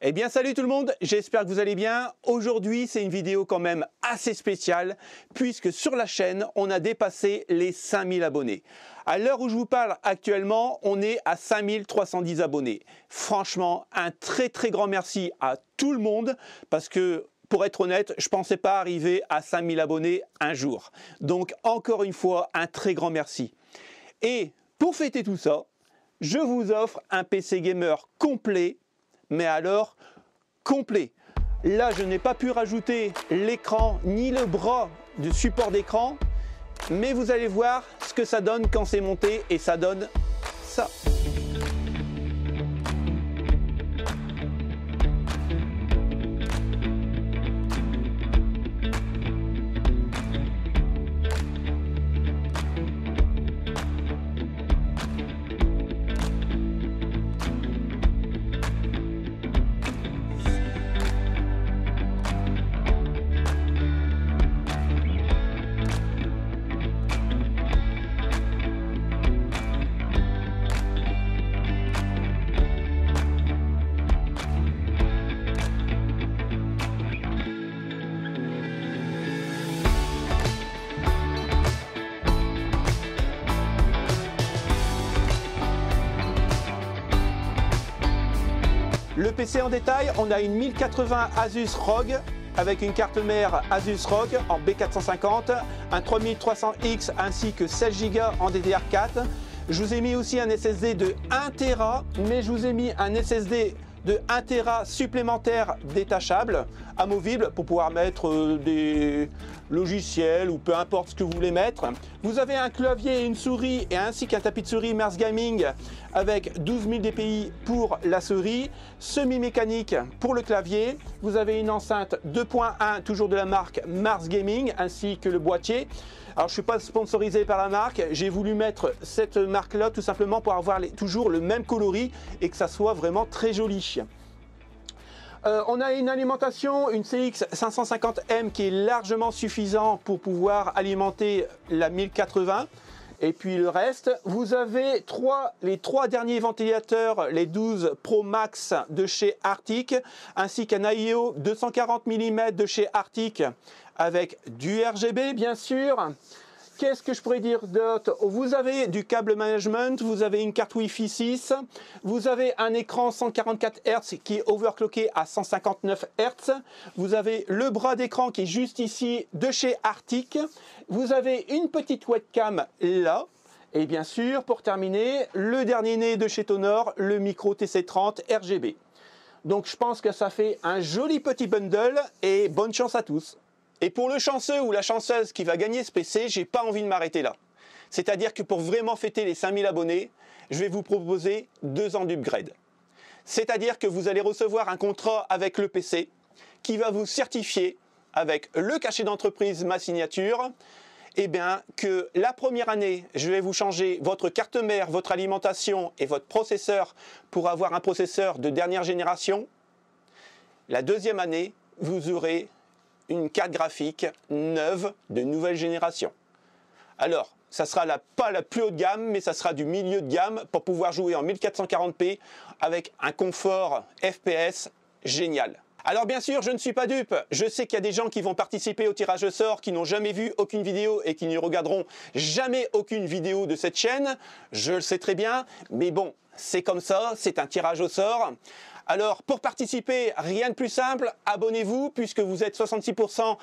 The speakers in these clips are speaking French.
Eh bien salut tout le monde, j'espère que vous allez bien. Aujourd'hui c'est une vidéo quand même assez spéciale puisque sur la chaîne on a dépassé les 5000 abonnés. À l'heure où je vous parle actuellement, on est à 5310 abonnés. Franchement, un très grand merci à tout le monde parce que pour être honnête, je ne pensais pas arriver à 5000 abonnés un jour. Donc encore une fois, un très grand merci. Et pour fêter tout ça, je vous offre un PC gamer complet. Mais alors, complet. Là, je n'ai pas pu rajouter l'écran ni le bras du support d'écran, mais vous allez voir ce que ça donne quand c'est monté et ça donne ça. Le PC en détail, on a une 1080 Asus ROG avec une carte mère Asus ROG en B450, un 3300X ainsi que 16 Go en DDR4. Je vous ai mis aussi un SSD de 1 Tera, mais je vous ai mis un SSD de 1 Tera supplémentaire détachable, amovible pour pouvoir mettre des logiciels ou peu importe ce que vous voulez mettre. Vous avez un clavier et une souris et ainsi qu'un tapis de souris Mars Gaming avec 12 000 dpi pour la souris, semi-mécanique pour le clavier. Vous avez une enceinte 2.1 toujours de la marque Mars Gaming ainsi que le boîtier. Alors je ne suis pas sponsorisé par la marque, j'ai voulu mettre cette marque là tout simplement pour avoir toujours le même coloris et que ça soit vraiment très joli. On a une alimentation, une CX 550M qui est largement suffisant pour pouvoir alimenter la 1080. Et puis le reste, vous avez les trois derniers ventilateurs, les 12 Pro Max de chez Arctic, ainsi qu'un AIO 240 mm de chez Arctic avec du RGB bien sûr. Qu'est-ce que je pourrais dire d'autre? Vous avez du câble management, vous avez une carte Wi-Fi 6, vous avez un écran 144 Hz qui est overclocké à 159 Hz, vous avez le bras d'écran qui est juste ici de chez Arctic, vous avez une petite webcam là, et bien sûr, pour terminer, le dernier né de chez Tonor, le micro TC30 RGB. Donc je pense que ça fait un joli petit bundle et bonne chance à tous. Et pour le chanceux ou la chanceuse qui va gagner ce PC, j'ai pas envie de m'arrêter là. C'est-à-dire que pour vraiment fêter les 5000 abonnés, je vais vous proposer 2 ans d'upgrade. C'est-à-dire que vous allez recevoir un contrat avec le PC qui va vous certifier avec le cachet d'entreprise Ma Signature, eh bien que la première année, je vais vous changer votre carte mère, votre alimentation et votre processeur pour avoir un processeur de dernière génération. La deuxième année, vous aurez une carte graphique neuve de nouvelle génération. Alors, ça sera pas la plus haute gamme, mais ça sera du milieu de gamme pour pouvoir jouer en 1440p avec un confort FPS génial. Alors bien sûr, je ne suis pas dupe. Je sais qu'il y a des gens qui vont participer au tirage au sort, qui n'ont jamais vu aucune vidéo et qui ne regarderont jamais aucune vidéo de cette chaîne. Je le sais très bien, mais bon, c'est comme ça, c'est un tirage au sort. Alors, pour participer, rien de plus simple, abonnez-vous puisque vous êtes 66%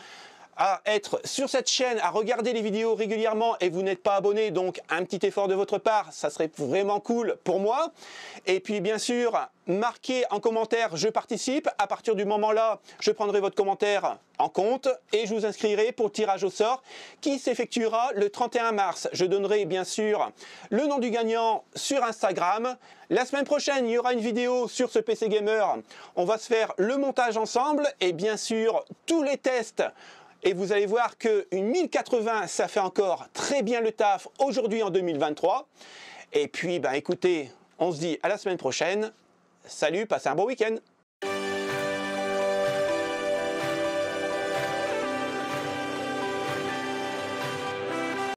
à être sur cette chaîne, à regarder les vidéos régulièrement et vous n'êtes pas abonné, donc un petit effort de votre part, ça serait vraiment cool pour moi. Et puis bien sûr, marquez en commentaire « Je participe ». À partir du moment-là, je prendrai votre commentaire en compte et je vous inscrirai pour le tirage au sort qui s'effectuera le 31 mars. Je donnerai bien sûr le nom du gagnant sur Instagram. La semaine prochaine, il y aura une vidéo sur ce PC Gamer. On va se faire le montage ensemble et bien sûr tous les tests. Et vous allez voir qu'une 1080, ça fait encore très bien le taf aujourd'hui en 2023. Et puis, écoutez, on se dit à la semaine prochaine. Salut, passez un bon week-end.